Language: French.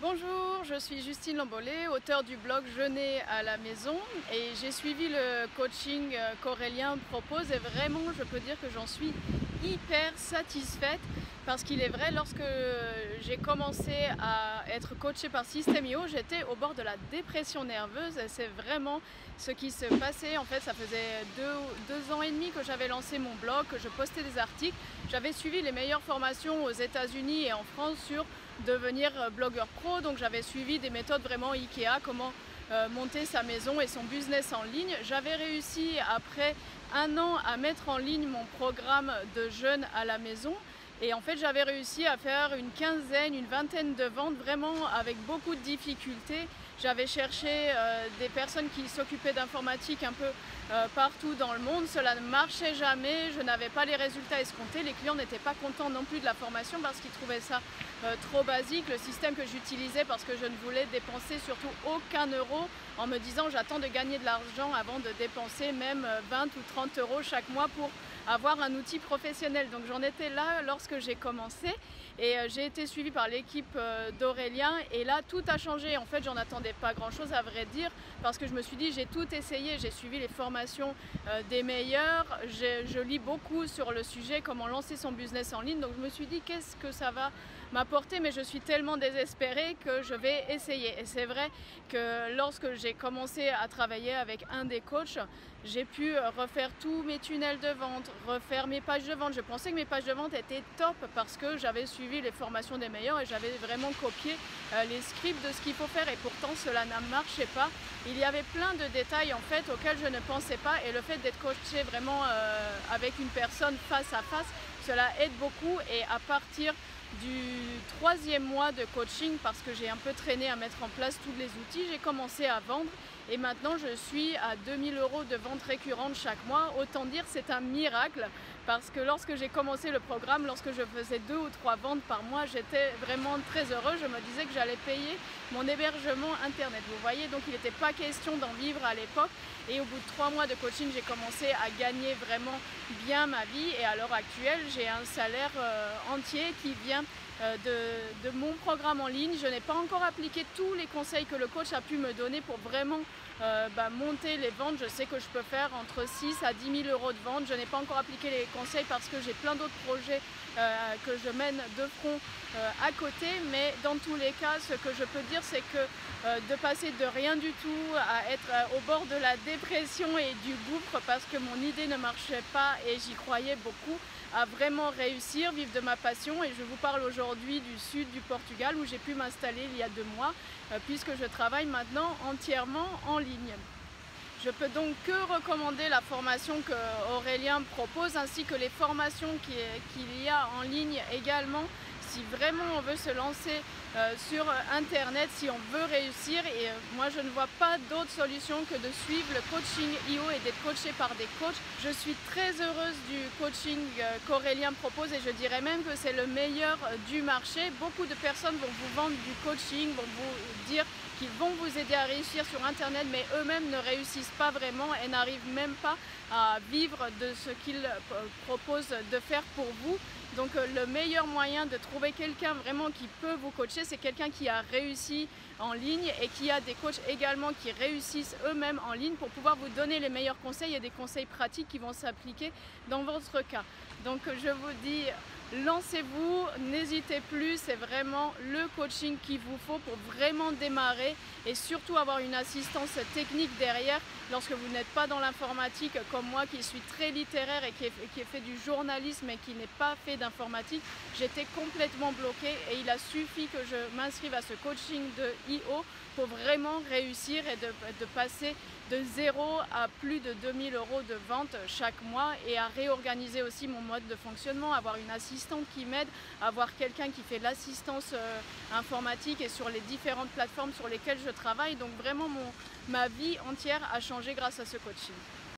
Bonjour, je suis Justine Lambollet, auteure du blog Jeûner à la maison et j'ai suivi le coaching qu'Aurélien propose et vraiment je peux dire que j'en suis hyper satisfaite parce qu'il est vrai, lorsque j'ai commencé à être coachée par System.io, j'étais au bord de la dépression nerveuse et c'est vraiment ce qui se passait. En fait, ça faisait deux ans et demi que j'avais lancé mon blog, que je postais des articles. J'avais suivi les meilleures formations aux États-Unis et en France sur devenir blogueur pro, donc j'avais suivi des méthodes vraiment Ikea, comment monter sa maison et son business en ligne. J'avais réussi après un an à mettre en ligne mon programme de jeûne à la maison et en fait j'avais réussi à faire une vingtaine de ventes vraiment avec beaucoup de difficultés. J'avais cherché des personnes qui s'occupaient d'informatique un peu partout dans le monde, cela ne marchait jamais, je n'avais pas les résultats escomptés, les clients n'étaient pas contents non plus de la formation parce qu'ils trouvaient ça trop basique, le système que j'utilisais parce que je ne voulais dépenser surtout aucun euro en me disant j'attends de gagner de l'argent avant de dépenser même 20 ou 30 euros chaque mois pour avoir un outil professionnel. Donc j'en étais là lorsque j'ai commencé et j'ai été suivie par l'équipe d'Aurélien et là tout a changé. En fait j'en attendais pas grand chose à vrai dire parce que je me suis dit j'ai tout essayé, j'ai suivi les formations des meilleurs, je lis beaucoup sur le sujet comment lancer son business en ligne, donc je me suis dit qu'est-ce que ça va m'apporter, mais je suis tellement désespérée que je vais essayer. Et c'est vrai que lorsque j'ai commencé à travailler avec un des coachs, j'ai pu refaire tous mes tunnels de vente, refaire mes pages de vente. Je pensais que mes pages de vente étaient top parce que j'avais suivi les formations des meilleurs et j'avais vraiment copié les scripts de ce qu'il faut faire et pourtant cela ne marchait pas. Il y avait plein de détails en fait auxquels je ne pensais pas et le fait d'être coaché vraiment avec une personne face à face, cela aide beaucoup et à partir du 3e mois de coaching, parce que j'ai un peu traîné à mettre en place tous les outils, j'ai commencé à vendre et maintenant je suis à 2000 € de vente récurrente chaque mois. Autant dire c'est un miracle parce que lorsque j'ai commencé le programme, lorsque je faisais 2 ou 3 ventes par mois, j'étais vraiment très heureuse. Je me disais que j'allais payer mon hébergement internet. Vous voyez, donc il n'était pas question d'en vivre à l'époque et au bout de 3 mois de coaching, j'ai commencé à gagner vraiment bien ma vie et à l'heure actuelle, j'ai un salaire entier qui vient de mon programme en ligne. Je n'ai pas encore appliqué tous les conseils que le coach a pu me donner pour vraiment monter les ventes. Je sais que je peux faire entre 6 à 10 000 € de vente. Je n'ai pas encore appliqué les conseils parce que j'ai plein d'autres projets que je mène de front à côté, mais dans tous les cas, ce que je peux dire, c'est que de passer de rien du tout à être au bord de la dépression et du gouffre parce que mon idée ne marchait pas et j'y croyais beaucoup, à vraiment réussir, vivre de ma passion. Et je vous parle aujourd'hui du sud du Portugal où j'ai pu m'installer il y a 2 mois puisque je travaille maintenant entièrement en ligne. Je peux donc que recommander la formation que Aurélien propose ainsi que les formations qu'il y a en ligne également si vraiment on veut se lancer sur internet, si on veut réussir. Et moi je ne vois pas d'autre solution que de suivre le coaching IO et d'être coaché par des coachs. Je suis très heureuse du coaching qu'Aurélien propose et je dirais même que c'est le meilleur du marché. Beaucoup de personnes vont vous vendre du coaching, vont vous dire qu'ils vont vous aider à réussir sur internet, mais eux-mêmes ne réussissent pas vraiment et n'arrivent même pas à vivre de ce qu'ils proposent de faire pour vous. Donc le meilleur moyen de trouver quelqu'un vraiment qui peut vous coacher, c'est quelqu'un qui a réussi en ligne et qui a des coachs également qui réussissent eux-mêmes en ligne pour pouvoir vous donner les meilleurs conseils et des conseils pratiques qui vont s'appliquer dans votre cas. Donc je vous dis, lancez-vous, n'hésitez plus, c'est vraiment le coaching qu'il vous faut pour vraiment démarrer et surtout avoir une assistance technique derrière lorsque vous n'êtes pas dans l'informatique comme moi qui suis très littéraire et qui ai fait du journalisme et qui n'est pas fait d'informatique. J'étais complètement bloquée et il a suffi que je m'inscrive à ce coaching de IO pour vraiment réussir et de passer de 0 à plus de 2000 € de vente chaque mois et à réorganiser aussi mon mode de fonctionnement, avoir une assistante qui m'aide, avoir quelqu'un qui fait l'assistance informatique et sur les différentes plateformes sur lesquelles je travaille. Donc vraiment ma vie entière a changé grâce à ce coaching.